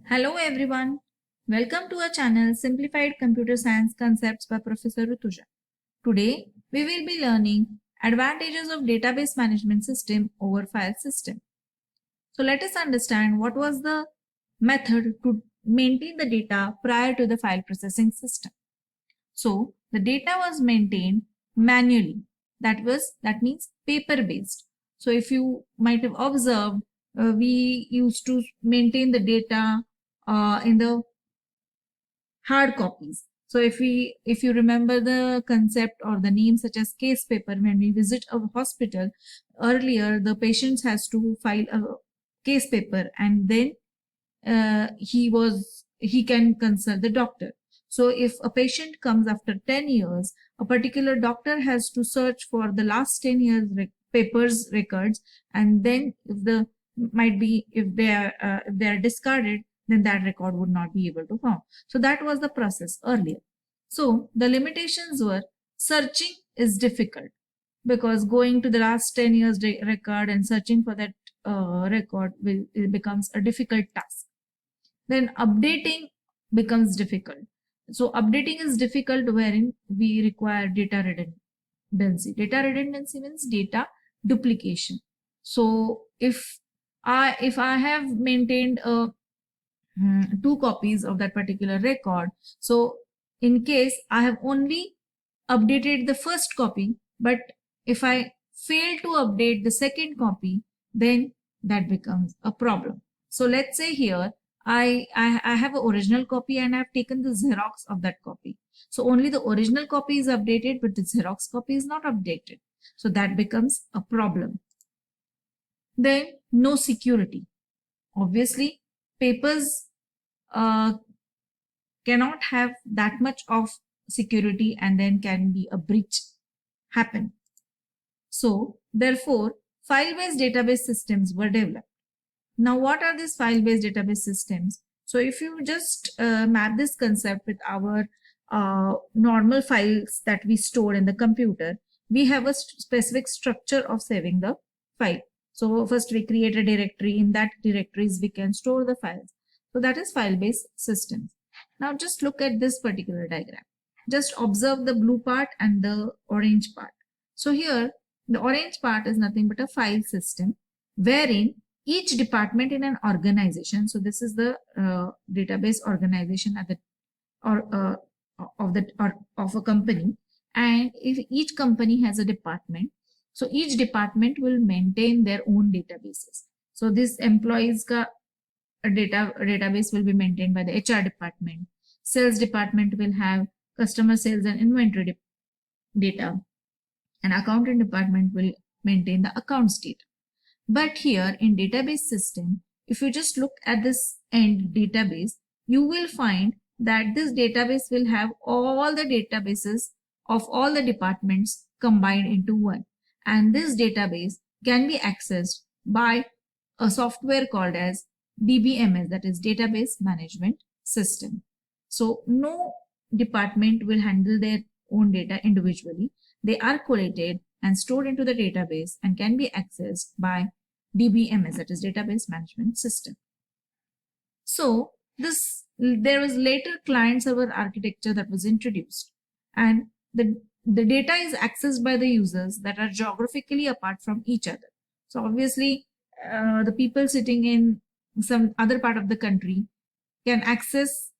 Hello everyone. Welcome to our channel Simplified Computer Science Concepts by Professor Rutuja. Today we will be learning advantages of database management system over file system. So let us understand what was the method to maintain the data prior to the file processing system. So the data was maintained manually. That means paper based. So if you might have observed, we used to maintain the data in the hard copies. So if you remember the concept or the name such as case paper, when we visit a hospital, earlier the patient has to file a case paper and then he can consult the doctor. So if a patient comes after 10 years, a particular doctor has to search for the last 10 years papers records, and then if they are discarded, then that record would not be able to found. So that was the process earlier. So the limitations were searching is difficult because going to the last 10 years record and searching for that record it becomes a difficult task. Then updating becomes difficult. So updating is difficult wherein we require data redundancy. Data redundancy means data duplication. So if I have maintained two copies of that particular record, so in case I have only updated the first copy, but if I fail to update the second copy, then that becomes a problem. So let's say here I have an original copy and I've taken the Xerox of that copy. So only the original copy is updated, but the Xerox copy is not updated. So that becomes a problem. Then no security. Obviously, papers cannot have that much of security and then can be a breach happen. So therefore, file-based database systems were developed. Now, what are these file-based database systems? So if you just map this concept with our normal files that we store in the computer, we have a specific structure of saving the file. So first we create a directory. In that directories, we can store the files. So that is file-based systems. Now just look at this particular diagram. Just observe the blue part and the orange part. So here, the orange part is nothing but a file system wherein each department in an organization, so this is the database organization at the of a company, and if each company has a department, so each department will maintain their own databases. So this employees ka database will be maintained by the HR department. Sales department will have customer sales and inventory data, and accounting department will maintain the accounts data. But here in database system, if you just look at this end database, you will find that this database will have all the databases of all the departments combined into one. And this database can be accessed by a software called as DBMS, that is Database Management System. So no department will handle their own data individually. They are collated and stored into the database and can be accessed by DBMS, that is Database Management System. So there was later client-server architecture that was introduced, and the data is accessed by the users that are geographically apart from each other. So obviously, the people sitting in some other part of the country can access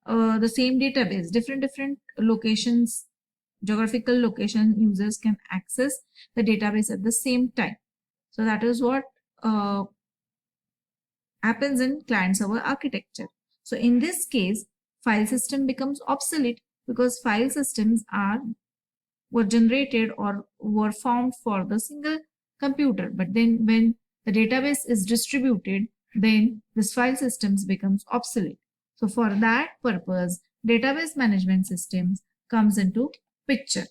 the same database. Different locations, geographical location users can access the database at the same time. So that is what happens in client-server architecture. So in this case, file system becomes obsolete because file systems were generated or were formed for the single computer. But then when the database is distributed, then this file systems becomes obsolete. So for that purpose, database management systems comes into picture.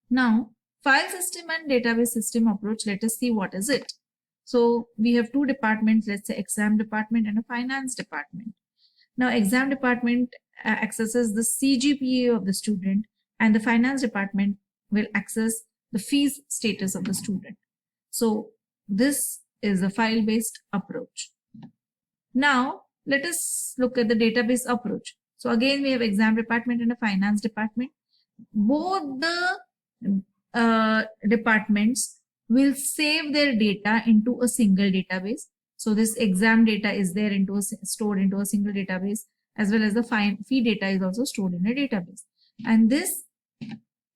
Now, file system and database system approach, let us see what is it. So we have two departments, let's say exam department and a finance department. Now exam department accesses the CGPA of the student, and the finance department will access the fees status of the student. So this is a file-based approach. Now let us look at the database approach. So again, we have exam department and a finance department. Both the departments will save their data into a single database. So this exam data is there stored into a single database, as well as the fee data is also stored in a database. And this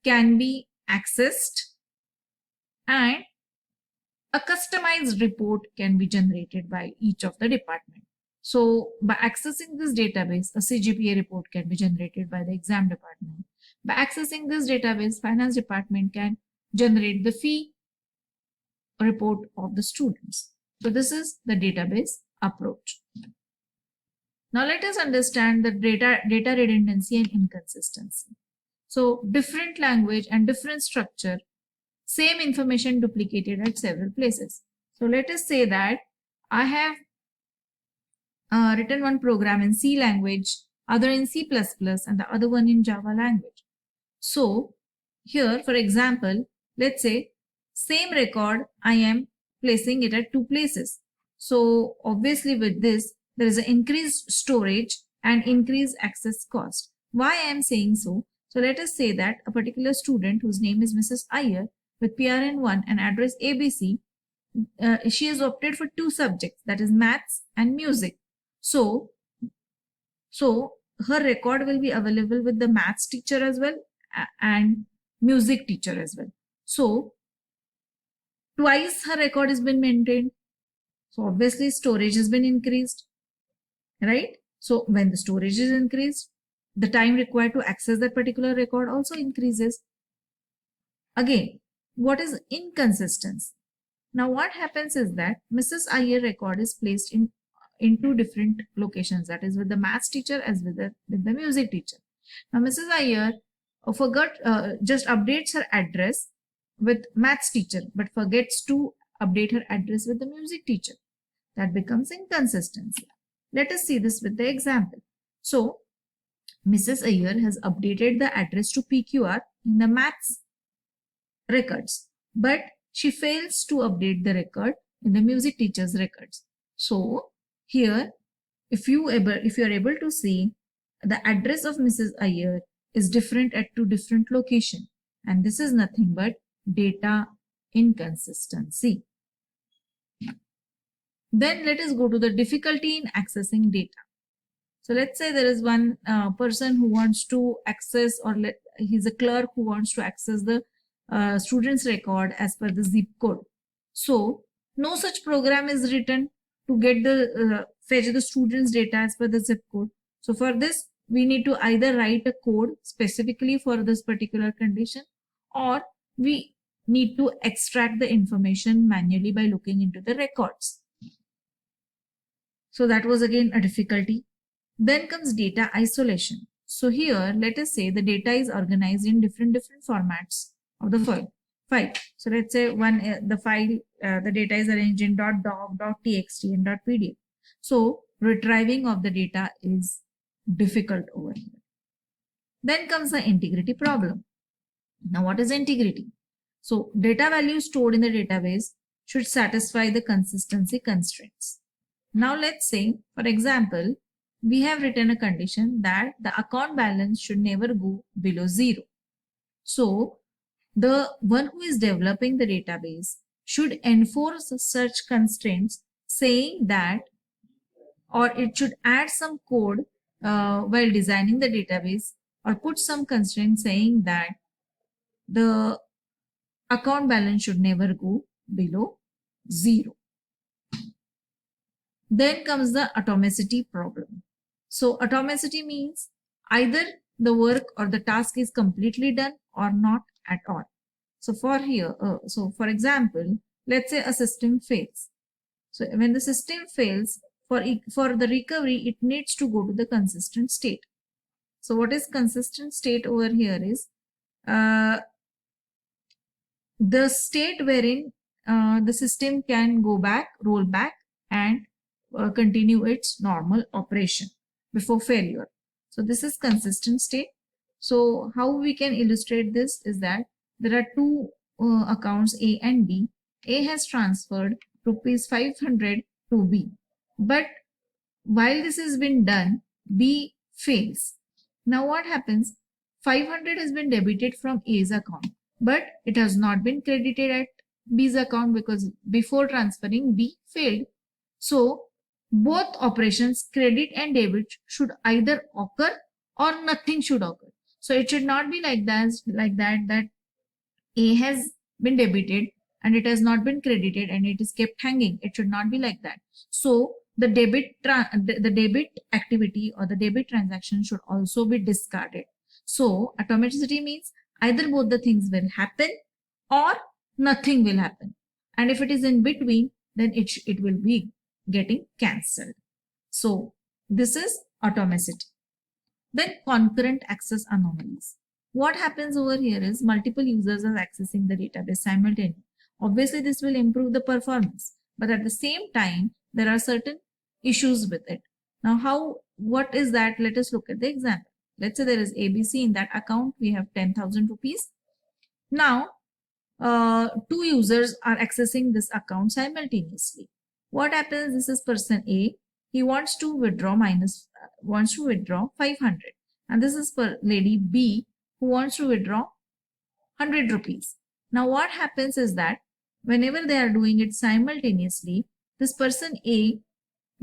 can be accessed, and a customized report can be generated by each of the department. So by accessing this database, a CGPA report can be generated by the exam department. By accessing this database, finance department can generate the fee report of the students. So this is the database approach. Now let us understand the data redundancy and inconsistency. So different language and different structure, same information duplicated at several places. So let us say that I have written one program in C language, other in C++, and the other one in Java language. So here, for example, let's say same record, I am placing it at 2 places. So obviously with this, there is an increased storage and increased access cost. Why I am saying so? So let us say that a particular student whose name is Mrs. Iyer with PRN1 and address ABC, she has opted for 2 subjects, that is maths and music. So her record will be available with the maths teacher as well and music teacher as well. So twice her record has been maintained. So obviously storage has been increased, right? So when the storage is increased, the time required to access that particular record also increases. Again, what is inconsistency? Now what happens is that Mrs. Iyer record is placed in 2 different locations, that is with the maths teacher as with the music teacher. Now Mrs. Iyer just updates her address with maths teacher but forgets to update her address with the music teacher. That becomes inconsistency. Let us see this with the example. So Mrs. Iyer has updated the address to PQR in the maths records, but she fails to update the record in the music teacher's records. So here, if you are able to see, the address of Mrs. Iyer is different at 2 different locations, and this is nothing but data inconsistency. Then let us go to the difficulty in accessing data. So let's say there is one person who wants to access, or he's a clerk who wants to access the student's record as per the zip code. So no such program is written to get the fetch the student's data as per the zip code. So for this, we need to either write a code specifically for this particular condition, or we need to extract the information manually by looking into the records. So that was again a difficulty. Then comes data isolation. So here, let us say the data is organized in different formats of the file. So let's say the data is arranged in .doc, .txt, and .pdf. So retrieving of the data is difficult over here. Then comes the integrity problem. Now what is integrity? So data values stored in the database should satisfy the consistency constraints. Now let's say, for example, we have written a condition that the account balance should never go below 0. So the one who is developing the database should enforce such constraints, saying that, or it should add some code while designing the database, or put some constraint saying that the account balance should never go below 0. Then comes the atomicity problem. So atomicity means either the work or the task is completely done or not at all. So for example, let's say a system fails. So when the system fails, for the recovery, it needs to go to the consistent state. So what is consistent state over here is the state wherein the system can roll back and continue its normal operation before failure. So this is consistent state. So how we can illustrate this is that there are 2 accounts A and B. A has transferred rupees 500 to B, but while this has been done, B fails. Now what happens? 500 has been debited from A's account, but it has not been credited at B's account because before transferring, B failed. So both operations, credit and debit, should either occur or nothing should occur. So it should not be like that A has been debited and it has not been credited and it is kept hanging. It should not be like that. So the debit activity or the debit transaction should also be discarded. So atomicity means either both the things will happen or nothing will happen. And if it is in between, then it will be getting cancelled. So this is atomicity. Then concurrent access anomalies. What happens over here is multiple users are accessing the database simultaneously. Obviously, this will improve the performance, but at the same time, there are certain issues with it. Now, what is that? Let us look at the example. Let's say there is ABC in that account. We have 10,000 rupees. Now, two users are accessing this account simultaneously. What happens? This is person A. He wants to withdraw 500, and this is for lady B who wants to withdraw 100 rupees. Now, what happens is that whenever they are doing it simultaneously, this person A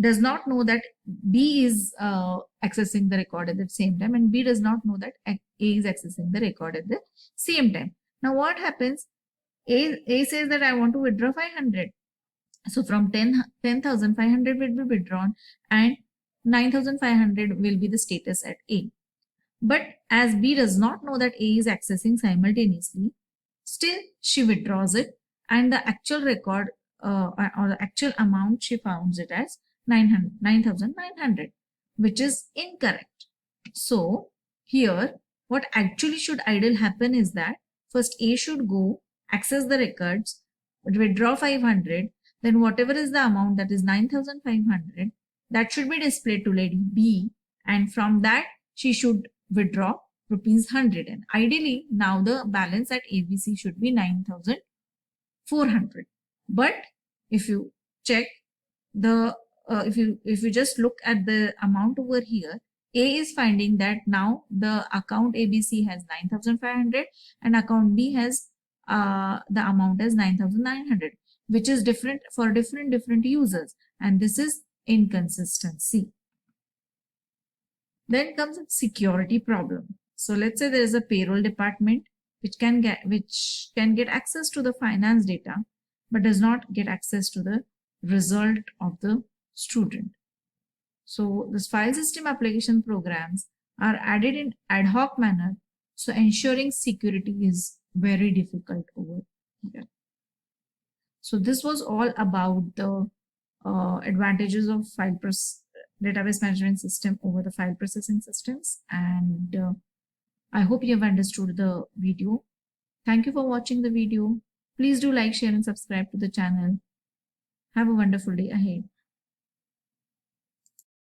does not know that B is accessing the record at the same time, and B does not know that A is accessing the record at the same time. Now, what happens? A says that I want to withdraw 500. So from 10,500 will be withdrawn and 9,500 will be the status at A. But as B does not know that A is accessing simultaneously, still she withdraws it, and the actual record or the actual amount she founds it as 9,900, which is incorrect. So here what actually should ideal happen is that first A should go access the records, withdraw 500, then whatever is the amount, that is 9,500, that should be displayed to lady B, and from that she should withdraw rupees 100, and ideally now the balance at ABC should be 9,400. But if you check the if you just look at the amount over here, A is finding that now the account ABC has 9,500 and account B has the amount as 9,900, which is different for different users, and this is inconsistency. Then comes a security problem. So let's say there is a payroll department which can get access to the finance data but does not get access to the result of the student. So this file system application programs are added in ad hoc manner, so ensuring security is very difficult over here. So this was all about the advantages of database management system over the file processing systems, and I hope you have understood the video. Thank you for watching the video. Please do like, share and subscribe to the channel. Have a wonderful day ahead.